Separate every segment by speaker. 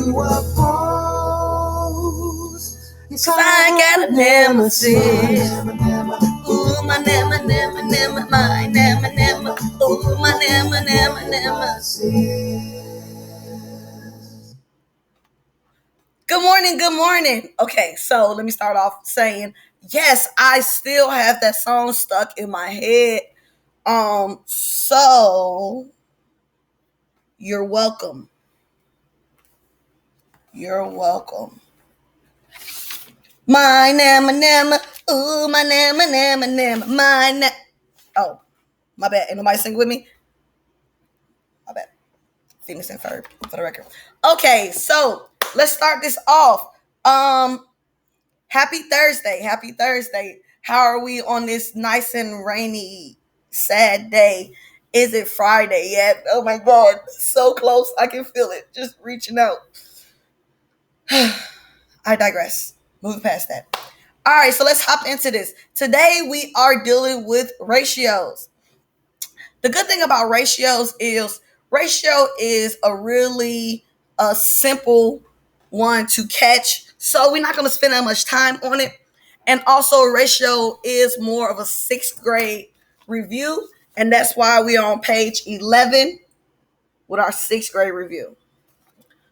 Speaker 1: to oppose. It's like a nemesis. Ooh, my nemesis. My nemesis. Ooh, my nemesis. Good morning, good morning. Okay, so let me start off saying, yes, I still have that song stuck in my head. So you're welcome. You're welcome. My nama, ooh, my nama, my oh, my bad. Ain't nobody sing with me? My bad. Phoenix and Ferb for the record. Okay, so let's start this off. Happy Thursday. Happy Thursday. How are we on this nice and rainy, sad day? Is it Friday yet? Oh my God. So close. I can feel it. Just reaching out. I digress. Moving past that. All right, so let's hop into this. Today we are dealing with ratios. The good thing about ratios is a really simple one to catch. So we're not going to spend that much time on it. And also ratio is more of a sixth grade review. And that's why we are on page 11 with our sixth grade review.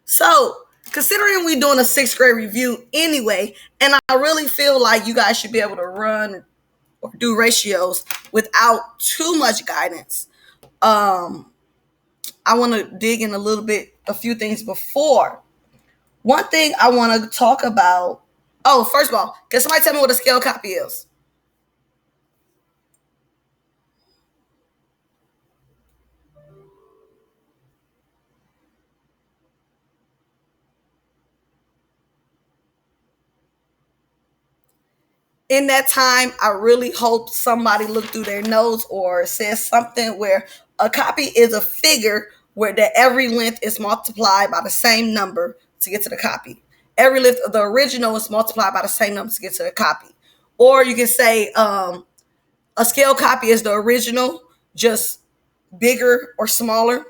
Speaker 1: So considering we're doing a sixth grade review anyway, and I really feel like you guys should be able to run or do ratios without too much guidance. I want to dig in a few things before. One thing I want to talk about. Oh, first of all, can somebody tell me what a scale copy is? In that time, I really hope somebody looked through their notes or says something where a copy is a figure where every length is multiplied by the same number to get to the copy. Every length of the original is multiplied by the same number to get to the copy. Or you can say a scale copy is the original, just bigger or smaller.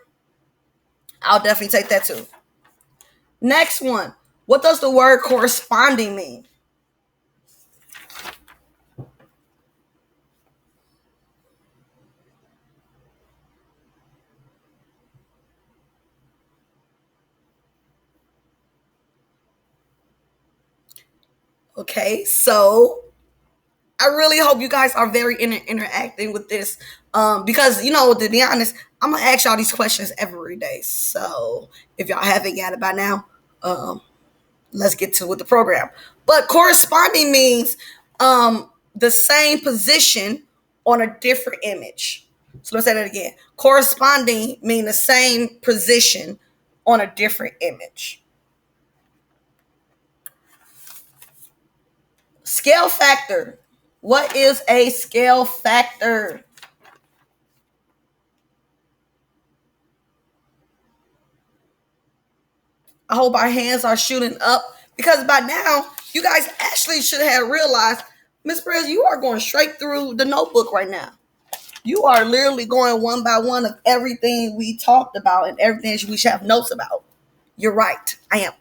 Speaker 1: I'll definitely take that too. Next one. What does the word corresponding mean? Okay, so I really hope you guys are very interacting with this because, to be honest, I'm going to ask y'all these questions every day. So if y'all haven't got it by now, let's get to with the program. But corresponding means the same position on a different image. So let's say that again. Corresponding means the same position on a different image. Scale factor. What is a scale factor? I hope our hands are shooting up because by now you guys actually should have realized, Miss Perez, you are going straight through the notebook right now. You are literally going one by one of everything we talked about and everything we should have notes about. You're right. I am.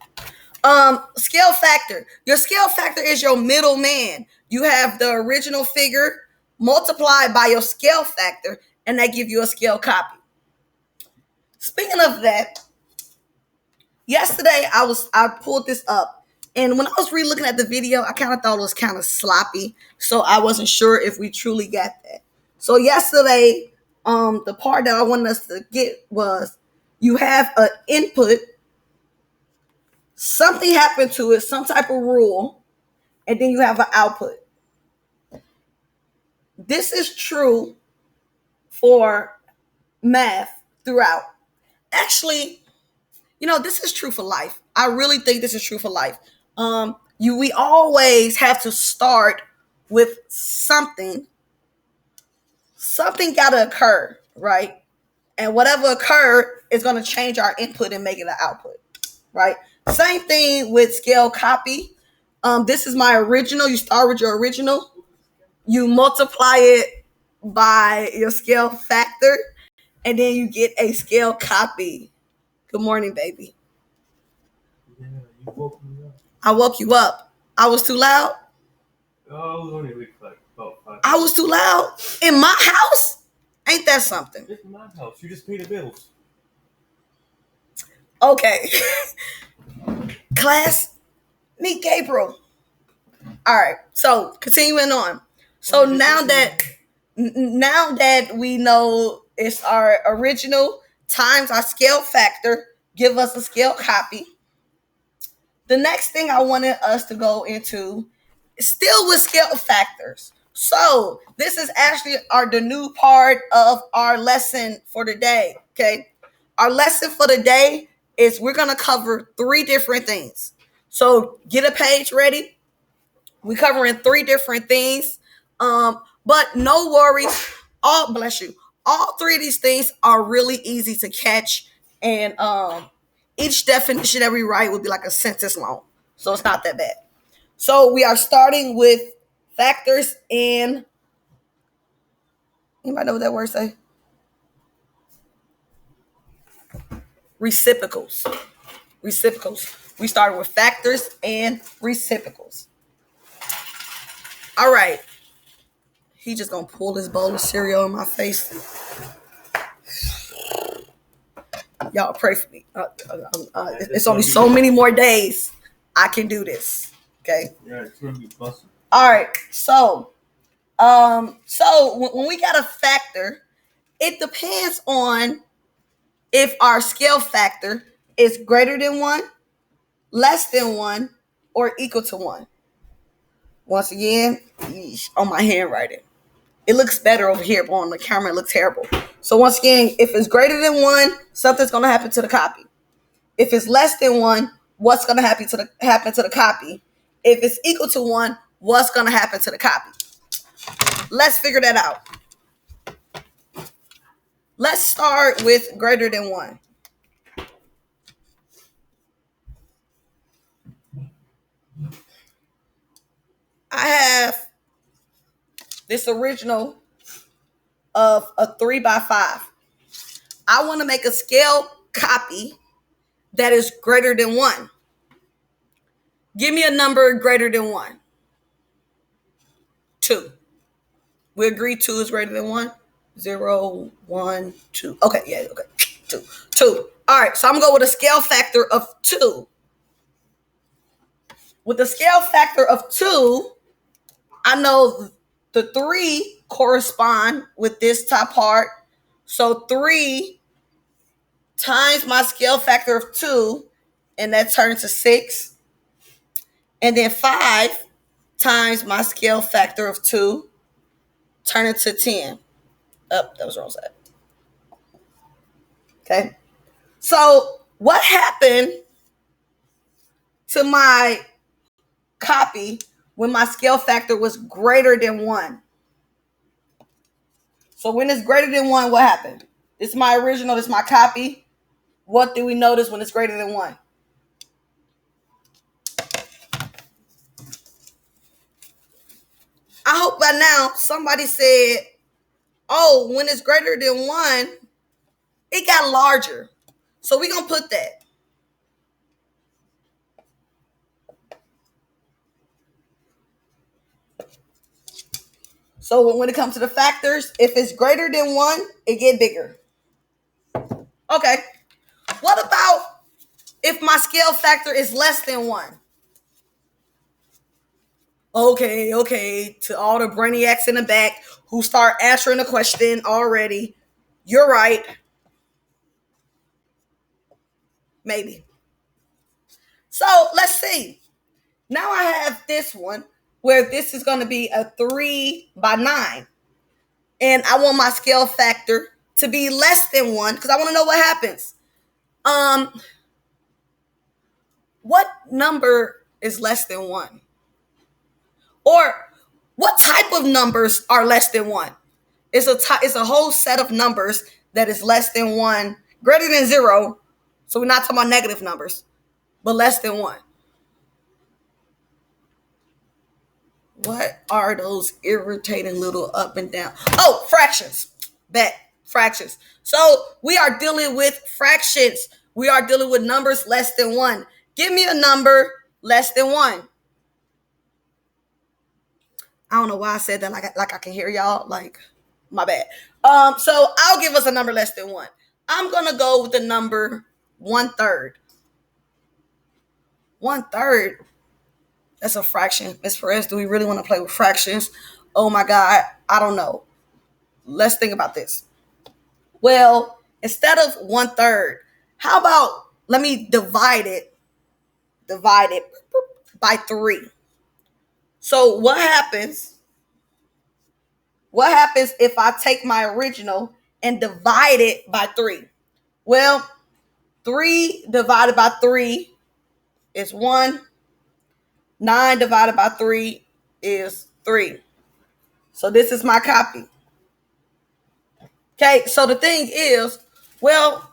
Speaker 1: Scale factor. Your scale factor is your middle man. You have the original figure multiplied by your scale factor, and that give you a scale copy. Speaking of that, yesterday I pulled this up, and when I was re-looking at the video, I kind of thought it was kind of sloppy, so I wasn't sure if we truly got that. So yesterday, the part that I wanted us to get was you have an input, something happened to it, some type of rule, and then you have an output. This is true for math throughout. Actually, this is true for life. I really think this is true for life. We always have to start with something. Something got to occur, right? And whatever occurred is going to change our input and make it an output, right? Same thing with scale copy. This is my original. You start with your original. You multiply it by your scale factor, and then you get a scale copy. Good morning, baby. I woke you up. I was too loud.
Speaker 2: Oh, I was only like about 5
Speaker 1: I was too loud in my house. Ain't that something?
Speaker 2: It's my house. You just pay the bills.
Speaker 1: Okay. Class, meet Gabriel. All right. So continuing on. So now that we know it's our original times our scale factor, give us a scale copy. The next thing I wanted us to go into is still with scale factors. So this is actually the new part of our lesson for the day. Okay. Our lesson for the day is we're going to cover 3 different things. So get a page ready. We're covering 3 different things. But no worries. Bless you. All 3 of these things are really easy to catch. And each definition that we write would be like a sentence long. So it's not that bad. So we are starting with factors and anybody know what that word say? Reciprocals. Reciprocals. We started with factors and reciprocals. All right. He just gonna pull his bowl of cereal in my face. Y'all pray for me. It's only so many more days I can do this. Okay.
Speaker 2: Yeah, it's gonna be busting.
Speaker 1: All right. So when we got a factor, it depends on if our scale factor is greater than 1, less than 1, or equal to 1. Once again, on my handwriting. It looks better over here, but on the camera it looks terrible. So once again, if it's greater than 1, something's going to happen to the copy. If it's less than 1, what's going to happen to the copy? If it's equal to 1, what's going to happen to the copy? Let's figure that out. Let's start with greater than 1. I have this original of a 3 by 5. I want to make a scale copy that is greater than 1. Give me a number greater than 1. 2. We agree 2 is greater than 1? 0, 1, 2. Okay, yeah, okay. 2. 2. All right, so I'm going to go with a scale factor of 2. With the scale factor of 2, I know the 3 correspond with this top part. So 3 times my scale factor of 2, and that turns to 6. And then 5 times my scale factor of 2, turn it to 10. Oh, that was wrong side. Okay. So what happened to my copy when my scale factor was greater than 1? So when it's greater than 1, what happened? This is my original, this is my copy. What do we notice when it's greater than 1? I hope by now somebody said, oh, when it's greater than 1, it got larger. So we're going to put that. So when it comes to the factors, if it's greater than 1, it get bigger. Okay. What about if my scale factor is less than 1? Okay. To all the brainiacs in the back who start answering the question already, you're right. Maybe. So let's see. Now I have this one where this is going to be a 3 by 9. And I want my scale factor to be less than 1 because I want to know what happens. What number is less than 1? Or what type of numbers are less than 1? It's a whole set of numbers that is less than 1, greater than 0. So we're not talking about negative numbers, but less than 1. What are those irritating little up and down? Oh, fractions. Bet. Fractions. So we are dealing with fractions. We are dealing with numbers less than 1. Give me a number less than 1. I don't know why I said that like I can hear y'all. Like, my bad. So I'll give us a number less than 1. I'm gonna go with the number 1/3. 1/3. That's a fraction. Miss Perez, do we really want to play with fractions? Oh my God, I don't know. Let's think about this. Well, instead of 1/3, how about let me divide it by 3. So what happens? What happens if I take my original and divide it by 3? Well, 3 divided by 3 is 1. 9 divided by 3 is 3. So this is my copy. Okay, so the thing is, well,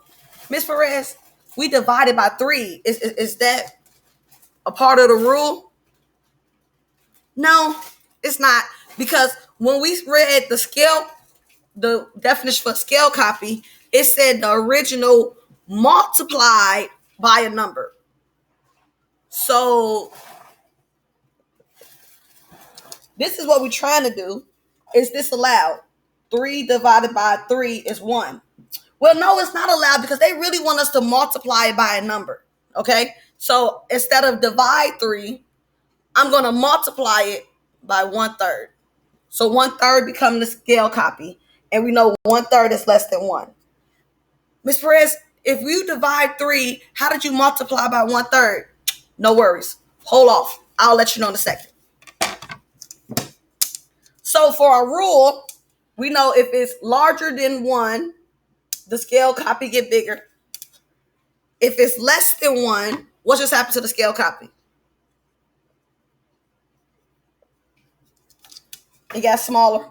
Speaker 1: Miss Perez, we divided by 3. Is that a part of the rule? No, it's not. Because when we read the definition for scale copy, it said the original multiplied by a number. So this is what we're trying to do. Is this allowed? 3 divided by 3 is 1. Well, no, it's not allowed because they really want us to multiply it by a number. Okay? So instead of divide 3, I'm going to multiply it by 1/3. So 1/3 becomes the scale copy. And we know 1/3 is less than 1. Ms. Perez, if you divide 3, how did you multiply by 1/3? No worries. Hold off. I'll let you know in a second. So for our rule, we know if it's larger than 1, the scale copy get bigger. If it's less than 1, what just happened to the scale copy? It got smaller.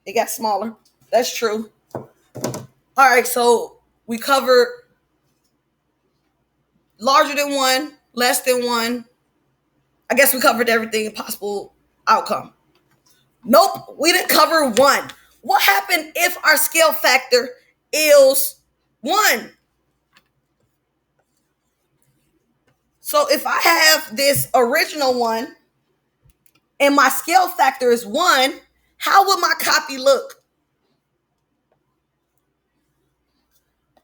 Speaker 1: It got smaller. That's true. All right, so we covered larger than 1, less than 1. I guess we covered everything possible outcome. Nope, we didn't cover 1. What happened if our scale factor is 1? So if I have this original 1 and my scale factor is 1, how would my copy look?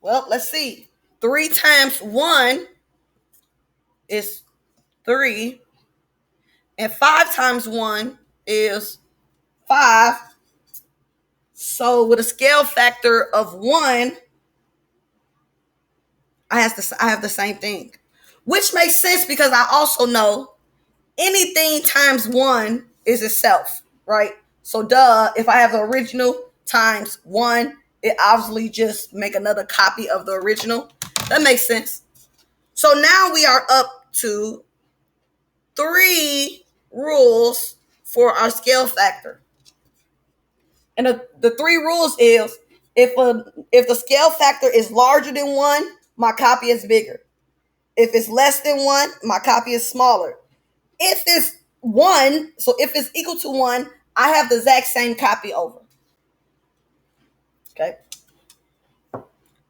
Speaker 1: Well, let's see. 3 times 1 is 3. And 5 times 1 is 5. So with a scale factor of 1, I have the same thing. Which makes sense because I also know anything times 1 is itself, right? So duh, if I have the original times 1, it obviously just make another copy of the original. That makes sense. So now we are up to 3 rules for our scale factor. And the 3 rules is if the scale factor is larger than 1, my copy is bigger. If it's less than 1, my copy is smaller. If it's 1, so if it's equal to 1, I have the exact same copy over. Okay.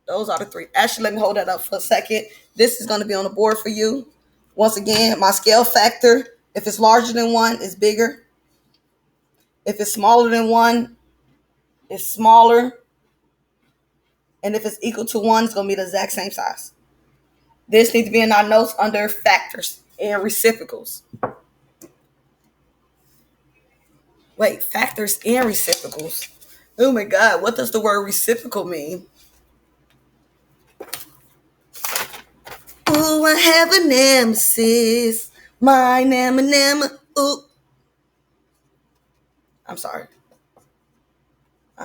Speaker 1: Those are the 3. Actually, let me hold that up for a second. This is going to be on the board for you. Once again, my scale factor, if it's larger than 1, is bigger. If it's smaller than 1, it's smaller. And if it's equal to 1, it's going to be the exact same size. This needs to be in our notes under factors and reciprocals. Wait, factors and reciprocals. Oh my God, what does the word reciprocal mean? Ooh, I have a nemesis. My nema. Ooh. I'm sorry. I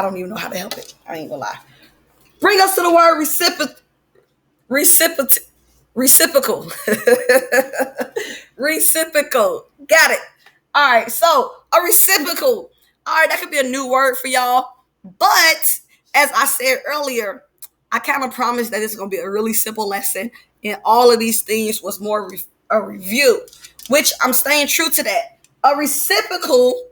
Speaker 1: don't even know how to help it. I ain't gonna lie. Bring us to the word reciprocal. Reciprocal. Got it. All right. So a reciprocal. All right. That could be a new word for y'all. But as I said earlier, I kind of promised that it's going to be a really simple lesson. And all of these things was more a review, which I'm staying true to that. A reciprocal,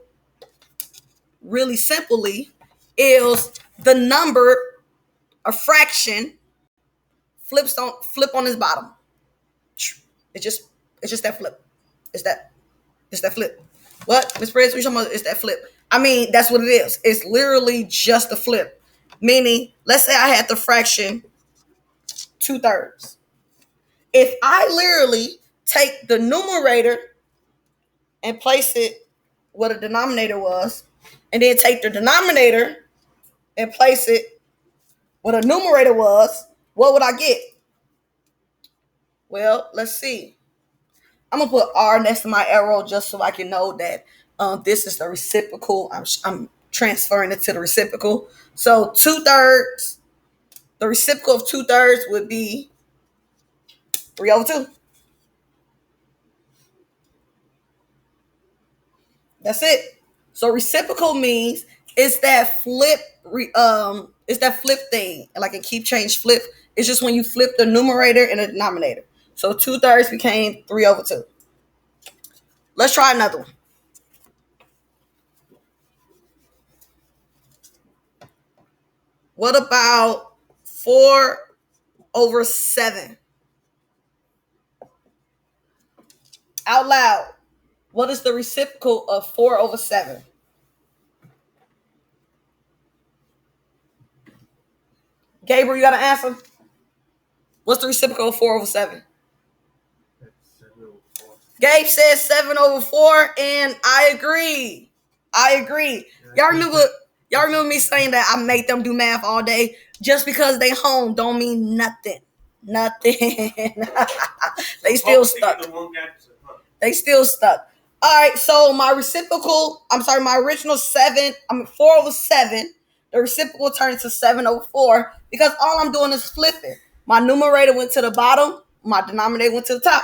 Speaker 1: really simply, is the number a fraction flip on its bottom. It's just that flip. It's that flip. What, Miss Perez? What you talking about? It's that flip. I mean, that's what it is. It's literally just a flip. Meaning, let's say I had the fraction 2/3. If I literally take the numerator and place it where the denominator was, and then take the denominator and place it where the numerator was, what would I get? Well, let's see. I'm gonna put R next to my arrow just so I can know that this is the reciprocal. I'm transferring it to the reciprocal. So 2/3. The reciprocal of 2/3 would be 3/2. That's it. So reciprocal means it's that flip. It's that flip thing, like a keep change flip. It's just when you flip the numerator and the denominator. So 2/3 became 3/2. Let's try another one. What about 4/7? Out loud. What is the reciprocal of 4/7? Gabriel, you got an answer? What's the reciprocal of 4/7? Gabe says 7/4, and I agree. Y'all remember me saying that I make them do math all day? Just because they home don't mean nothing. Nothing. They still stuck. They still stuck. All right, so my original 4/7, the reciprocal turned to 7/4 because all I'm doing is flipping. My numerator went to the bottom, my denominator went to the top.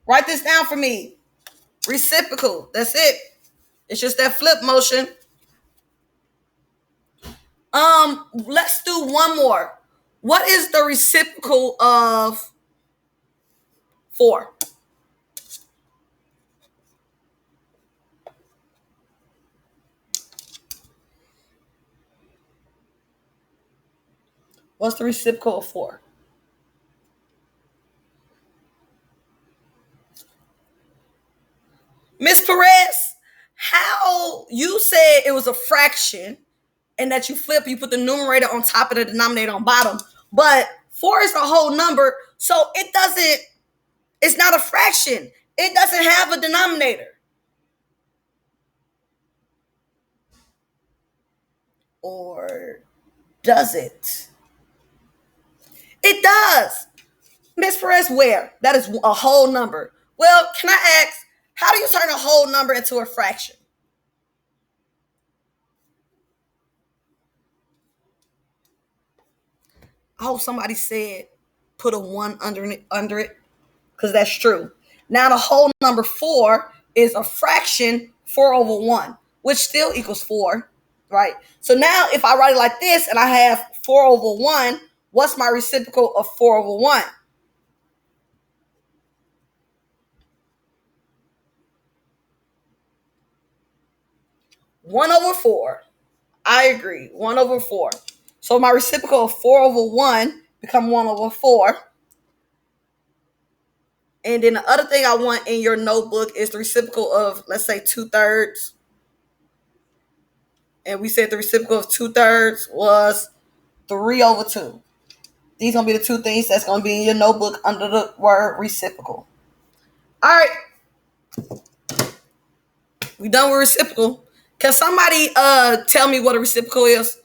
Speaker 1: Write this down for me. Reciprocal. That's it. It's just that flip motion. Let's do one more. What is the reciprocal of 4? What's the reciprocal of 4? Miss Perez, how you said it was a fraction and that you put the numerator on top of the denominator on bottom, but 4 is a whole number, so it's not a fraction. It doesn't have a denominator. Or does it? It does. Miss Perez, where? That is a whole number. Well, can I ask, how do you turn a whole number into a fraction? I hope somebody said put a 1 under it, because that's true. Now the whole number 4 is a fraction 4/1, which still equals 4, right? So now if I write it like this and I have 4/1, what's my reciprocal of 4/1? 1/4. I agree. 1/4. So my reciprocal of 4/1 become 1/4. And then the other thing I want in your notebook is the reciprocal of, let's say, 2/3. And we said the reciprocal of 2/3 was 3/2. These gonna be the two things that's gonna be in your notebook under the word reciprocal. All right, we done with reciprocal. Can somebody tell me what a reciprocal is?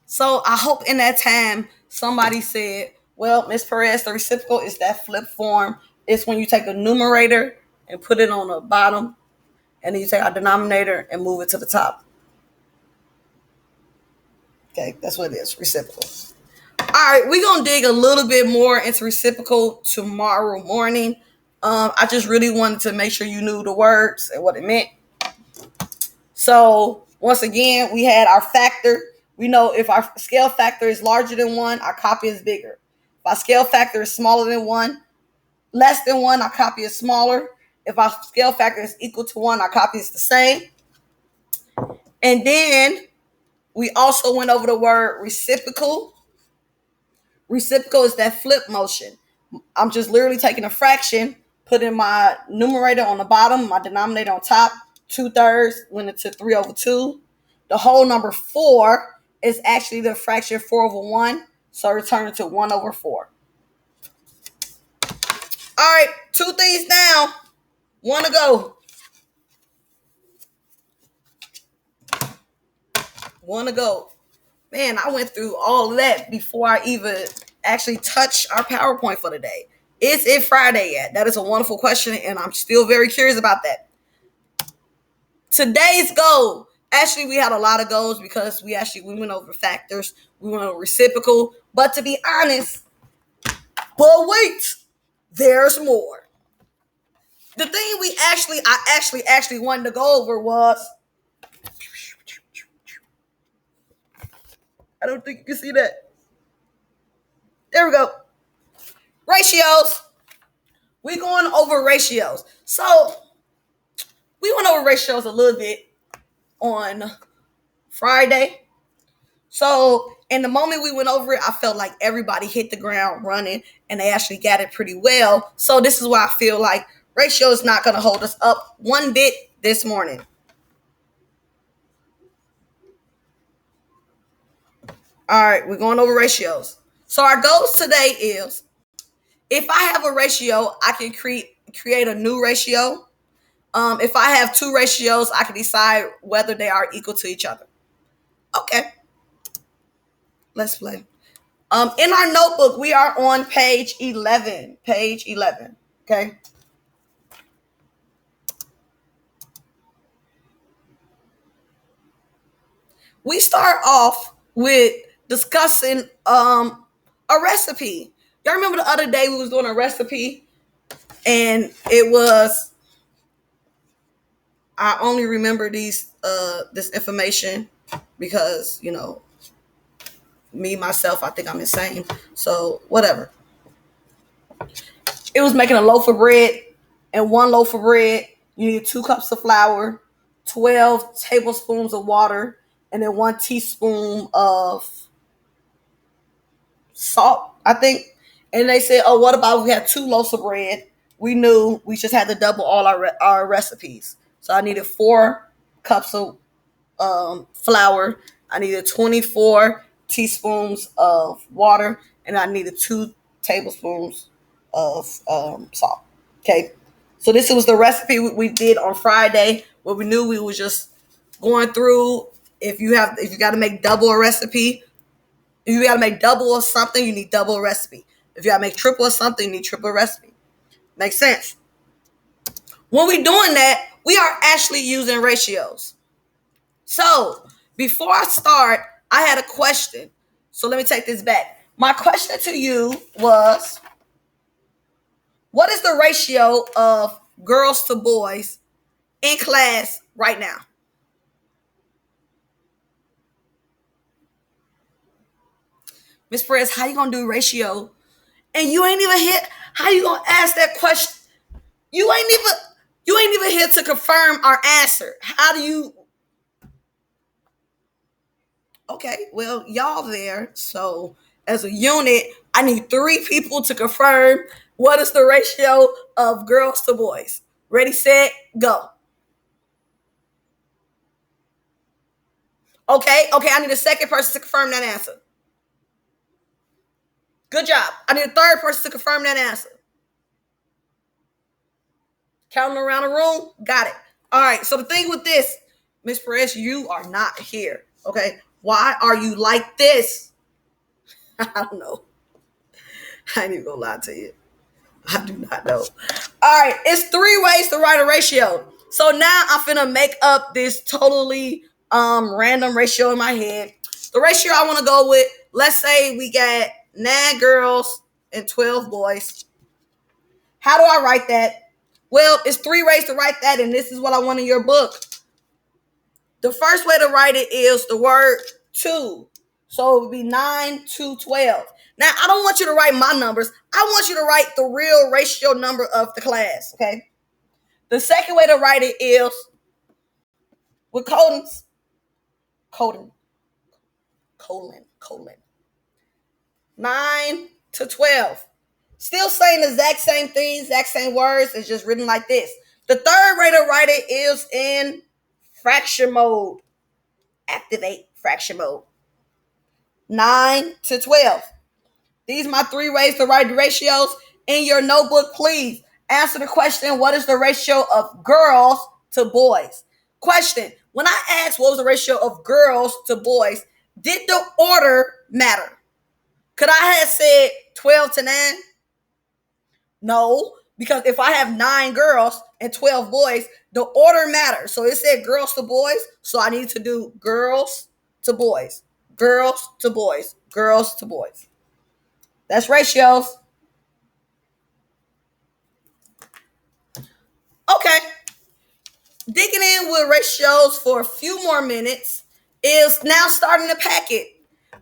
Speaker 1: So I hope in that time somebody said, well, Miss Perez, the reciprocal is that flip form. It's when you take a numerator and put it on the bottom, and then you take our denominator and move it to the top. Okay, that's what it is, reciprocal. All right, we're going to dig a little bit more into reciprocal tomorrow morning. I just really wanted to make sure you knew the words and what it meant. So once again, we had our factor. We know if our scale factor is larger than 1, our copy is bigger. If our scale factor is smaller than 1, less than 1, our copy is smaller. If our scale factor is equal to 1, our copy is the same. And then we also went over the word reciprocal. Reciprocal is that flip motion. I'm just literally taking a fraction, putting my numerator on the bottom, my denominator on top, 2/3 went into 3/2. The whole number 4 is actually the fraction 4/1, so return it to 1/4. All right, 2 things down, 1 to go. 1 to go. Man, I went through all of that before I even actually touched our PowerPoint for the day. Is it Friday yet? That is a wonderful question, and I'm still very curious about that. Today's goal. Actually, we had a lot of goals because we went over factors, we went over reciprocal. But to be honest, but wait, there's more. The thing I actually wanted to go over was, I don't think you can see that. There we go. Ratios. We're going over ratios. So we went over ratios a little bit on Friday. So in the moment we went over it, I felt like everybody hit the ground running and they actually got it pretty well. So this is why I feel like ratio is not going to hold us up one bit this morning. All right, we're going over ratios. So our goals today is, if I have a ratio, I can create a new ratio. If I have 2 ratios, I can decide whether they are equal to each other. Okay, let's play. In our notebook, we are on page 11. Page 11. Okay. We start off with discussing a recipe. Y'all remember the other day we was doing a recipe, and it was, I only remember this information because, me myself, I think I'm insane. So whatever. It was making a loaf of bread, and 1 loaf of bread, you need 2 cups of flour, 12 tablespoons of water, and then 1 teaspoon of salt, I think. And they said, oh, what about if we had 2 loaves of bread? We knew we just had to double all our recipes. So I needed 4 cups of flour. I needed 24 teaspoons of water, and I needed 2 tablespoons of salt. Okay. So this was the recipe we did on Friday, where we knew we was just going through. If you got to make double a recipe, if you got to make double of something, you need double a recipe. If you got to make triple of something, you need triple a recipe. Makes sense. When we're doing that, we are actually using ratios. So before I start, I had a question. So let me take this back. My question to you was, what is the ratio of girls to boys in class right now? Miss Perez, how you gonna do ratio? And you ain't even hit. How you gonna ask that question? You ain't even here to confirm our answer. How do you? Okay, well, y'all there. So as a unit, I need 3 people to confirm what is the ratio of girls to boys. Ready, set, go. Okay, I need a second person to confirm that answer. Good job. I need a third person to confirm that answer. Counting around the room, got it. All right, so the thing with this, Miss Perez, you are not here. Okay, why are you like this? I don't know. I ain't even gonna lie to you. I do not know. All right, it's 3 ways to write a ratio. So now I'm finna make up this totally random ratio in my head. The ratio I want to go with, let's say we got 9 girls and 12 boys. How do I write that? Well, it's 3 ways to write that, and this is what I want in your book. The first way to write it is the word 2. So it would be 9 to 12. Now, I don't want you to write my numbers. I want you to write the real ratio number of the class, okay? The second way to write it is with codons. Codon. Colon. 9 to 12. Still saying the exact same thing, exact same words. It's just written like this. The third way to write it is in fraction mode. Activate fraction mode. 9 to 12. These are my three ways to write the ratios. In your notebook, please answer the question, what is the ratio of girls to boys? Question, when I asked what was the ratio of girls to boys, did the order matter? Could I have said 12 to 9? No, because if I have 9 girls and 12 boys, the order matters. So it said girls to boys, so I need to do girls to boys, girls to boys, girls to boys. That's ratios. Okay. Digging in with ratios for a few more minutes is now starting the packet.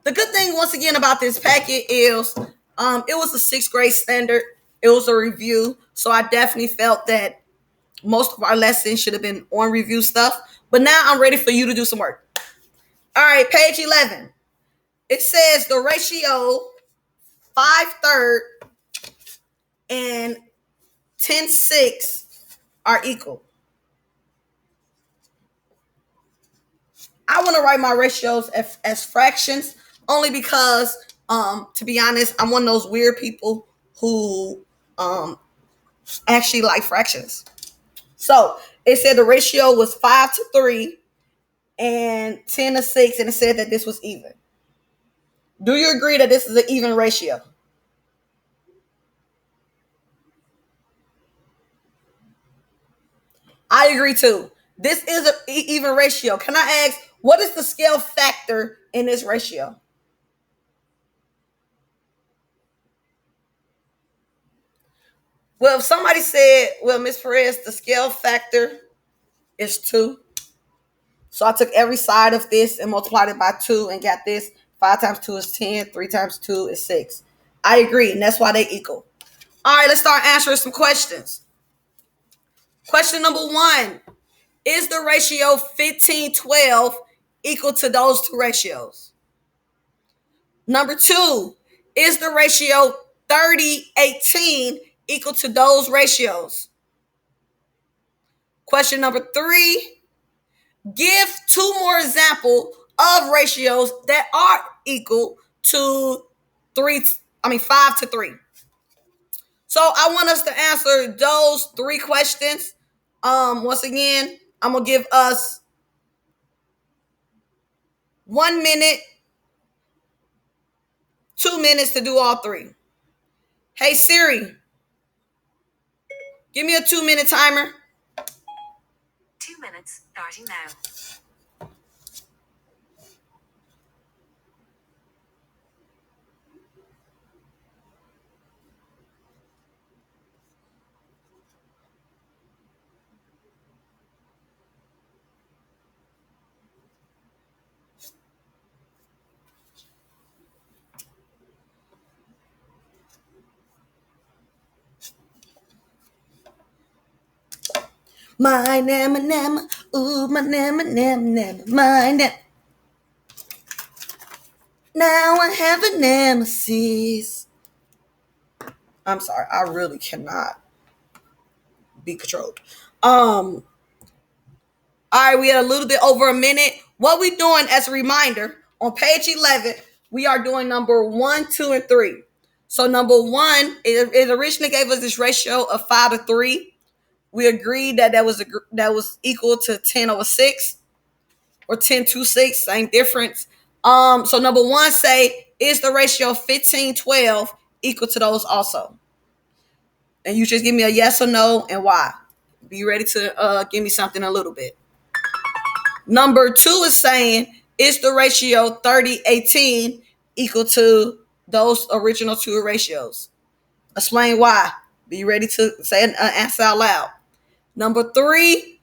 Speaker 1: The good thing, once again, about this packet is it was a 6th grade standard. It was a review. So I definitely felt that most of our lessons should have been on review stuff. But now I'm ready for you to do some work. All right, page 11. It says the ratio 5/3 and 10/6 are equal. I want to write my ratios as fractions only because, to be honest, I'm one of those weird people who actually like fractions. So it said the ratio was 5/3 and 10/6, and it said that this was even. Do you agree that this is an even ratio? I agree too. This is an even ratio. Can I ask, what is the scale factor in this ratio? Well, if somebody said, well, Miss Perez, the scale factor is 2. So I took every side of this and multiplied it by 2 and got this. 5 times 2 is 10. 3 times 2 is 6. I agree, and that's why they equal. All right, let's start answering some questions. Question number 1. Is the ratio 15/12 equal to those two ratios? Number 2. Is the ratio 30/18 equal to those ratios? Question number 3. Give 2 more examples of ratios that are equal to 5 to 3. So I want us to answer those 3 questions. Once again, I'm gonna give us 1 minute, 2 minutes to do all 3. Hey Siri, give me a 2-minute timer.
Speaker 3: 2 minutes starting now.
Speaker 1: My nama, ooh, my nama, my nama. Now I have a nemesis. I'm sorry, I really cannot be controlled. All right, we had a little bit over a minute. What we doing, as a reminder, on page 11, we are doing number 1, 2, and 3. So number 1, it originally gave us this ratio of 5 to 3. We agreed that that was equal to 10/6 or 10/6, same difference. So number 1 say, is the ratio 15/12 equal to those also? And you just give me a yes or no and why. Be ready to give me something in a little bit. Number 2 is saying, is the ratio 30/18 equal to those original 2 ratios? Explain why. Be ready to say an answer out loud. Number 3,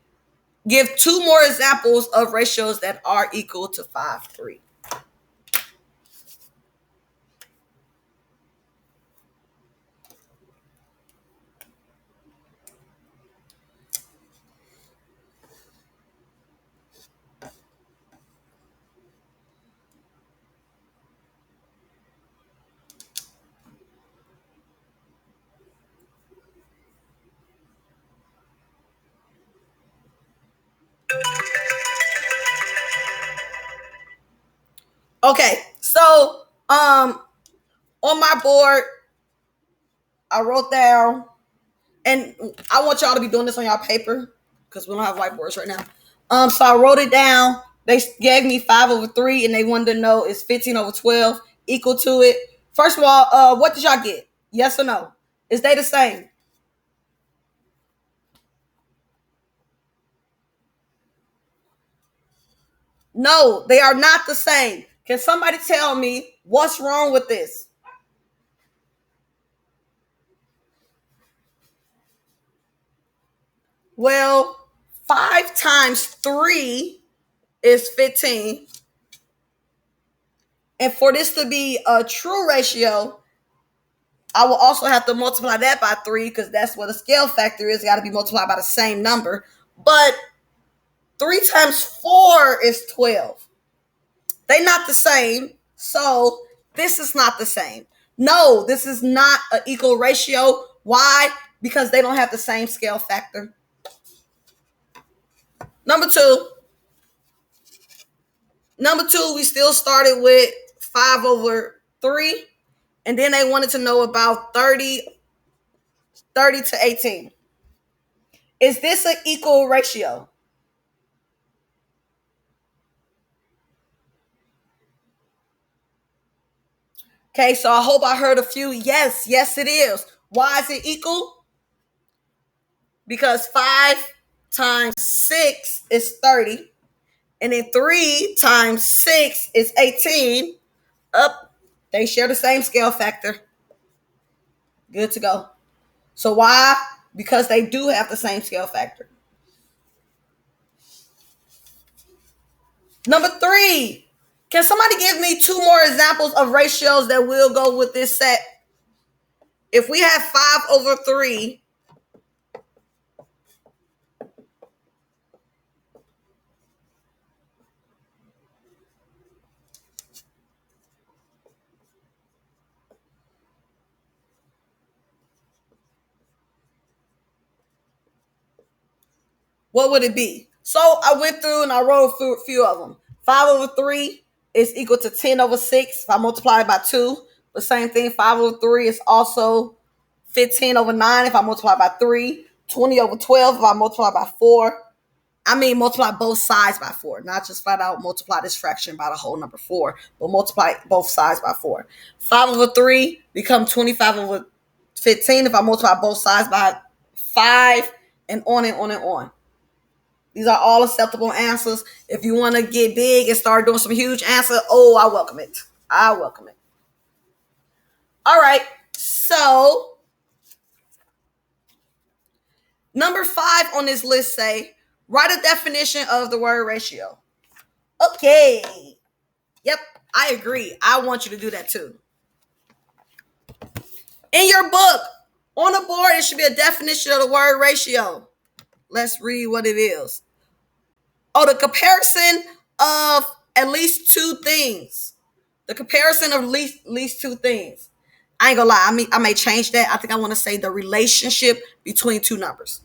Speaker 1: give 2 more examples of ratios that are equal to 5/3. Okay, so on my board, I wrote down, and I want y'all to be doing this on y'all paper because we don't have whiteboards right now. So I wrote it down. They gave me 5/3, and they wanted to know is 15/12 equal to it. First of all, what did y'all get? Yes or no? Is they the same? No, they are not the same. Can somebody tell me what's wrong with this? Well, 5 times 3 is 15. And for this to be a true ratio, I will also have to multiply that by 3 because that's what a scale factor is. It got to be multiplied by the same number. But 3 times 4 is 12. They're not the same. So this is not the same. No, this is not an equal ratio. Why? Because they don't have the same scale factor. Number two. Number two, we still started with 5/3. And then they wanted to know about 30 to 18. Is this an equal ratio? Okay, so I hope I heard a few. Yes, it is. Why is it equal? Because 5 times 6 is 30. And then 3 times 6 is 18. Up, they share the same scale factor. Good to go. So why? Because they do have the same scale factor. Number 3. Can somebody give me 2 more examples of ratios that will go with this set? If we have 5/3, what would it be? So I went through and I wrote a few of them. 5/3 is equal to 10/6 if I multiply it by 2. The same thing, 5/3 is also 15/9 if I multiply by 3. 20/12 if I multiply by 4. I mean, multiply both sides by 4, not just flat out multiply this fraction by the whole number 4, but multiply both sides by 4. 5/3 become 25/15 if I multiply both sides by 5, and on and on and on. These are all acceptable answers. If you want to get big and start doing some huge answers, oh, I welcome it. I welcome it. All right. So, number 5 on this list say, write a definition of the word ratio. Okay. Yep, I agree. I want you to do that too. In your book, on the board, it should be a definition of the word ratio. Let's read what it is. Oh, the comparison of at least 2 things. The comparison of at least 2 things. I ain't gonna lie. I may change that. I think I want to say the relationship between 2 numbers.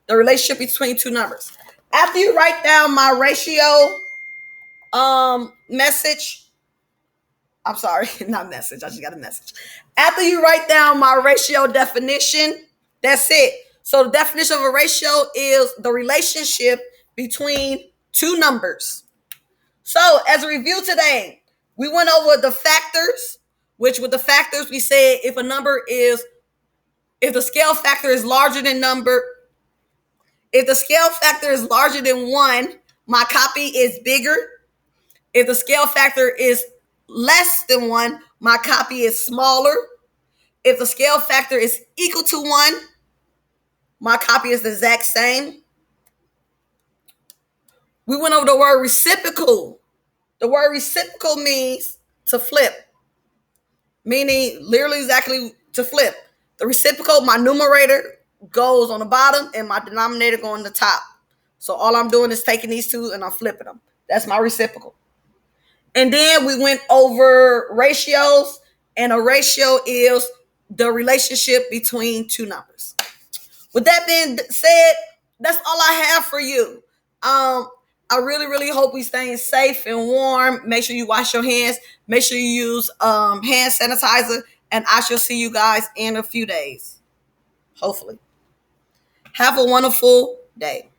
Speaker 1: The relationship between 2 numbers. After you write down my ratio message, I'm sorry, not message. I just got a message. After you write down my ratio definition, that's it. So the definition of a ratio is the relationship between 2 numbers. So as a review today, we went over the factors, which with the factors we said if the scale factor is larger than if the scale factor is larger than 1, my copy is bigger. If the scale factor is less than 1, my copy is smaller. If the scale factor is equal to 1, my copy is the exact same. We went over the word reciprocal. The word reciprocal means to flip, meaning literally exactly to flip. The reciprocal, my numerator goes on the bottom and my denominator goes on the top. So all I'm doing is taking these two and I'm flipping them. That's my reciprocal. And then we went over ratios, and a ratio is the relationship between 2 numbers. With that being said, that's all I have for you. I really, really hope we staying safe and warm. Make sure you wash your hands. Make sure you use hand sanitizer. And I shall see you guys in a few days. Hopefully. Have a wonderful day.